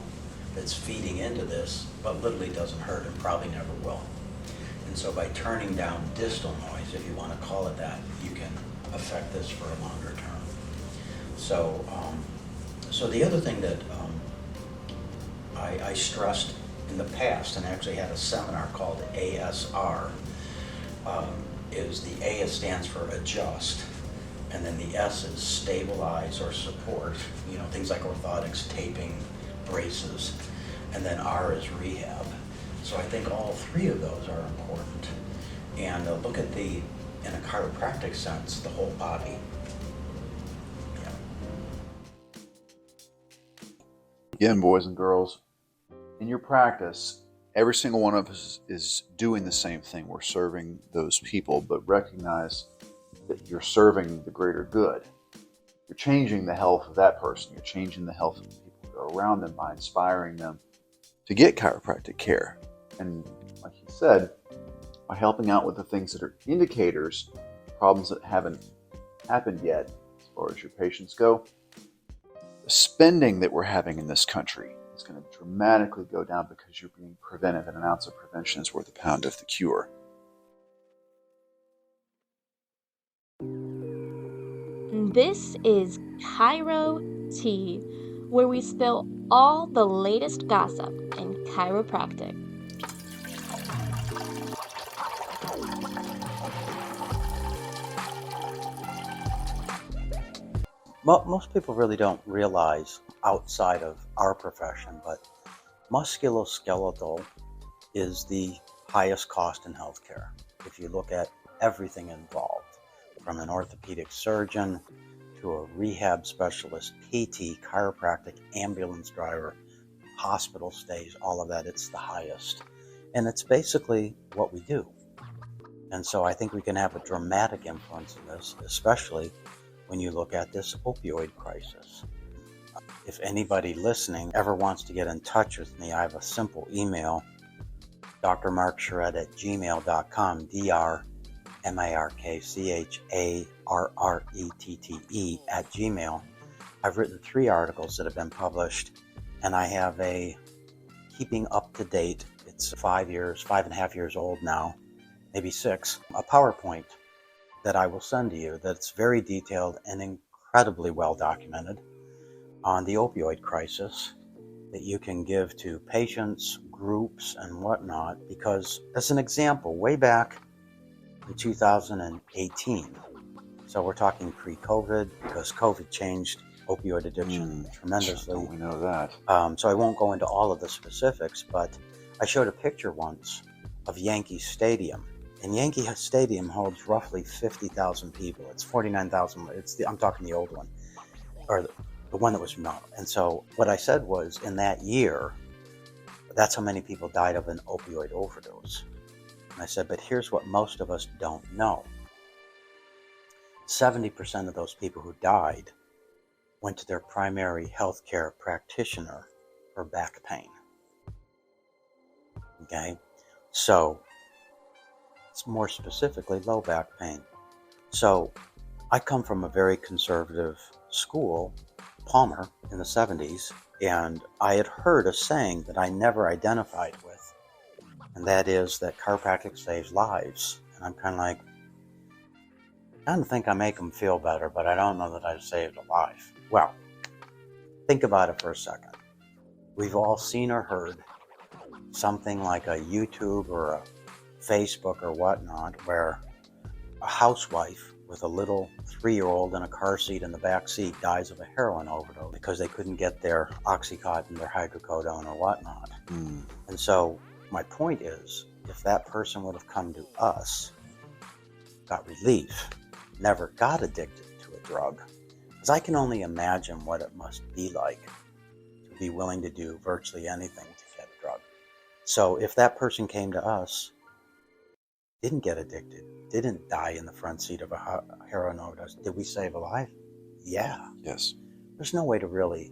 that's feeding into this, but literally doesn't hurt and probably never will. And so by turning down distal noise, if you want to call it that, you can affect this for a longer term. So, so the other thing that I stressed in the past, and actually had a seminar called ASR, is the A stands for adjust, and then the S is stabilize or support, you know, things like orthotics, taping, braces, and then R is rehab. So I think all three of those are important. And look at the, in a chiropractic sense, the whole body. Yeah. Again, boys and girls, in your practice, every single one of us is doing the same thing. We're serving those people, but recognize that you're serving the greater good. You're changing the health of that person. You're changing the health of the people that are around them by inspiring them to get chiropractic care. And like he said, by helping out with the things that are indicators, problems that haven't happened yet, as far as your patients go, the spending that we're having in this country is going to dramatically go down because you're being preventive, and an ounce of prevention is worth a pound of the cure. This is Chiro Tea, where we spill all the latest gossip in chiropractic. Most people really don't realize outside of our profession, but musculoskeletal is the highest cost in healthcare. If you look at everything involved, from an orthopedic surgeon to a rehab specialist, PT, chiropractic, ambulance driver, hospital stays, all of that, it's the highest. And it's basically what we do. And so I think we can have a dramatic influence in this, especially when you look at this opioid crisis. If anybody listening ever wants to get in touch with me, I have a simple email, drmarkcharrette@gmail.com, drmarkcharrette@gmail. I've written 3 articles that have been published, and I have a keeping up to date, it's 5.5 years old now, maybe 6, a PowerPoint that I will send to you that's very detailed and incredibly well documented on the opioid crisis that you can give to patients, groups, and whatnot. Because as an example, way back in 2018, so we're talking pre-COVID, because COVID changed opioid addiction tremendously. Don't we know that? So I won't go into all of the specifics, but I showed a picture once of Yankee Stadium. And Yankee Stadium holds roughly 50,000 people. It's 49,000. I'm talking the old one, or the one that was remodeled. And so what I said was, in that year, that's how many people died of an opioid overdose. And I said, but here's what most of us don't know. 70% of those people who died went to their primary healthcare practitioner for back pain. Okay? So it's more specifically low back pain. So I come from a very conservative school, Palmer, in the 70s, and I had heard a saying that I never identified with, and that is that chiropractic saves lives. And I'm kind of like, I don't think I make them feel better, but I don't know that I've saved a life. Well, think about it for a second. We've all seen or heard something like a YouTube or a Facebook or whatnot, where a housewife with a little 3-year-old in a car seat in the back seat dies of a heroin overdose because they couldn't get their Oxycontin, their hydrocodone or whatnot. And so my point is, if that person would have come to us, got relief, never got addicted to a drug, because I can only imagine what it must be like to be willing to do virtually anything to get a drug. So if that person came to us, didn't get addicted, didn't die in the front seat of a heroin overdose, did we save a life? Yeah. Yes. There's no way to really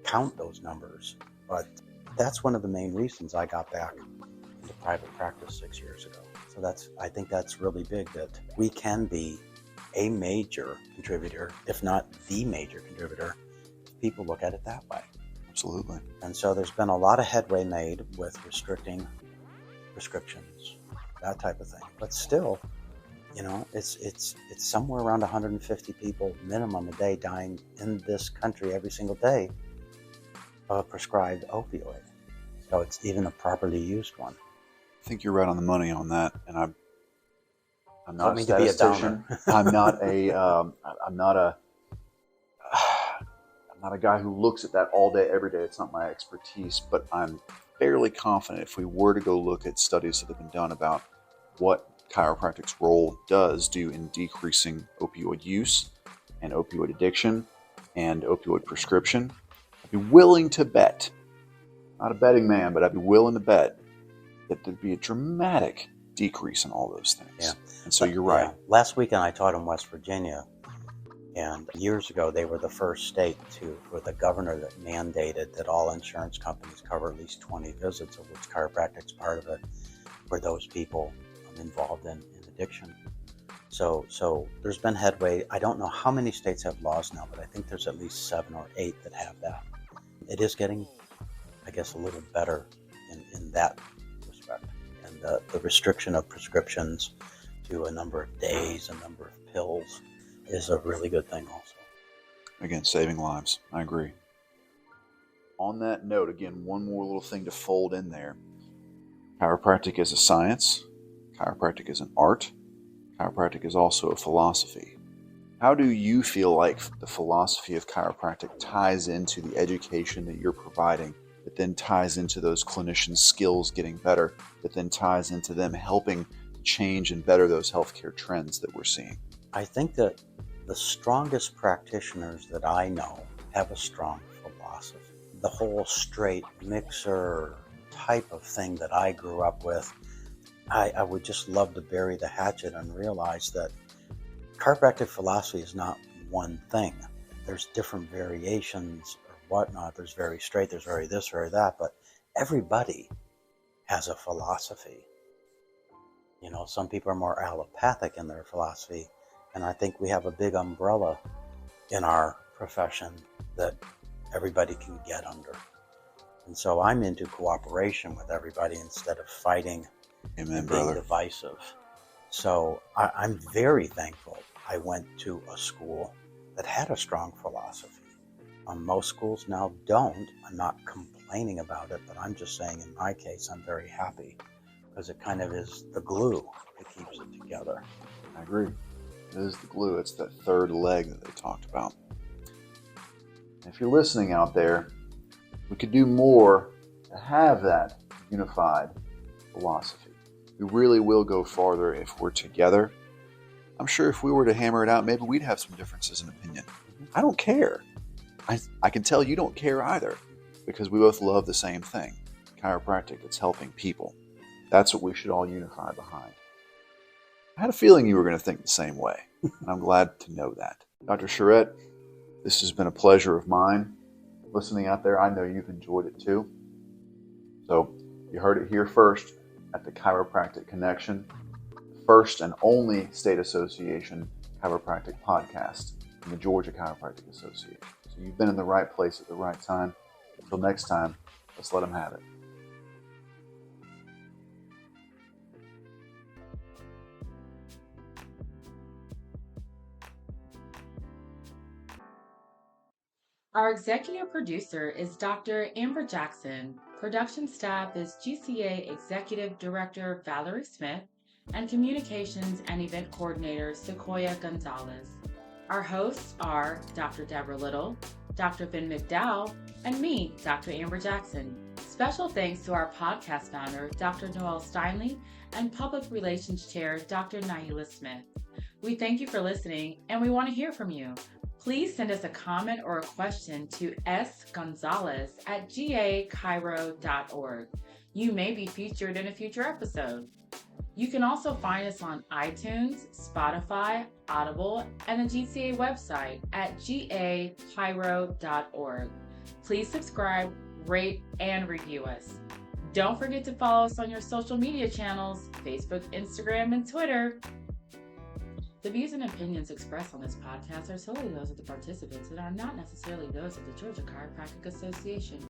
count those numbers, but that's one of the main reasons I got back into private practice 6 years ago. So I think that's really big, that we can be a major contributor, if not the major contributor, if people look at it that way. Absolutely. And so there's been a lot of headway made with restricting prescriptions, that type of thing. But still, it's somewhere around 150 people minimum a day dying in this country every single day of a prescribed opioid. So it's even a properly used one. I think you're right on the money on that, and I'm not a To be a statistician. I'm not a guy who looks at that all day, every day. It's not my expertise, but I'm fairly confident if we were to go look at studies that have been done about what chiropractic's role does do in decreasing opioid use and opioid addiction and opioid prescription, I'd be willing to bet, not a betting man, but I'd be willing to bet that there'd be a dramatic decrease in all those things. Yeah. And so you're right. Yeah. Last weekend I taught in West Virginia, and years ago they were the first state with a governor that mandated that all insurance companies cover at least 20 visits, of which chiropractic's part of it, for those people involved in addiction. So there's been headway. I don't know how many states have laws now, but I think there's at least 7 or 8 that have that. It is getting, I guess, a little better in that respect. And the restriction of prescriptions to a number of days, a number of pills, is a really good thing also. Again, saving lives. I agree. On that note, again, one more little thing to fold in there. Chiropractic is a science. Chiropractic is an art. Chiropractic is also a philosophy. How do you feel like the philosophy of chiropractic ties into the education that you're providing, that then ties into those clinicians' skills getting better, that then ties into them helping to change and better those healthcare trends that we're seeing? I think that the strongest practitioners that I know have a strong philosophy. The whole straight mixer type of thing that I grew up with, I would just love to bury the hatchet and realize that chiropractic philosophy is not one thing. There's different variations or whatnot. There's very straight, there's very this, very that, but everybody has a philosophy. Some people are more allopathic in their philosophy, and I think we have a big umbrella in our profession that everybody can get under. And so I'm into cooperation with everybody instead of fighting. Amen, and brother. being divisive. So I'm very thankful I went to a school that had a strong philosophy. Most schools now don't. I'm not complaining about it, but I'm just saying in my case, I'm very happy because it kind of is the glue that keeps it together. I agree. It is the glue. It's that third leg that they talked about. And if you're listening out there, we could do more to have that unified philosophy. We really will go farther if we're together. I'm sure if we were to hammer it out, maybe we'd have some differences in opinion. I don't care. I can tell you don't care either, because we both love the same thing. Chiropractic, it's helping people. That's what we should all unify behind. I had a feeling you were going to think the same way, and I'm glad to know that. Dr. Charrette, this has been a pleasure of mine. Listening out there, I know you've enjoyed it too. So you heard it here first at the Chiropractic Connection, the first and only state association chiropractic podcast in the Georgia Chiropractic Association. So you've been in the right place at the right time. Until next time, let's let them have it. Our executive producer is Dr. Amber Jackson. Production staff is GCA Executive Director Valerie Smith and Communications and Event Coordinator Sequoia Gonzalez. Our hosts are Dr. Deborah Little, Dr. Ben McDowell, and me, Dr. Amber Jackson. Special thanks to our podcast founder, Dr. Noel Steinley, and Public Relations Chair, Dr. Naila Smith. We thank you for listening, and we want to hear from you. Please send us a comment or a question to sgonzalez@gachiro.org. You may be featured in a future episode. You can also find us on iTunes, Spotify, Audible, and the GCA website at gachiro.org. Please subscribe, rate, and review us. Don't forget to follow us on your social media channels, Facebook, Instagram, and Twitter. The views and opinions expressed on this podcast are solely those of the participants and are not necessarily those of the Georgia Chiropractic Association.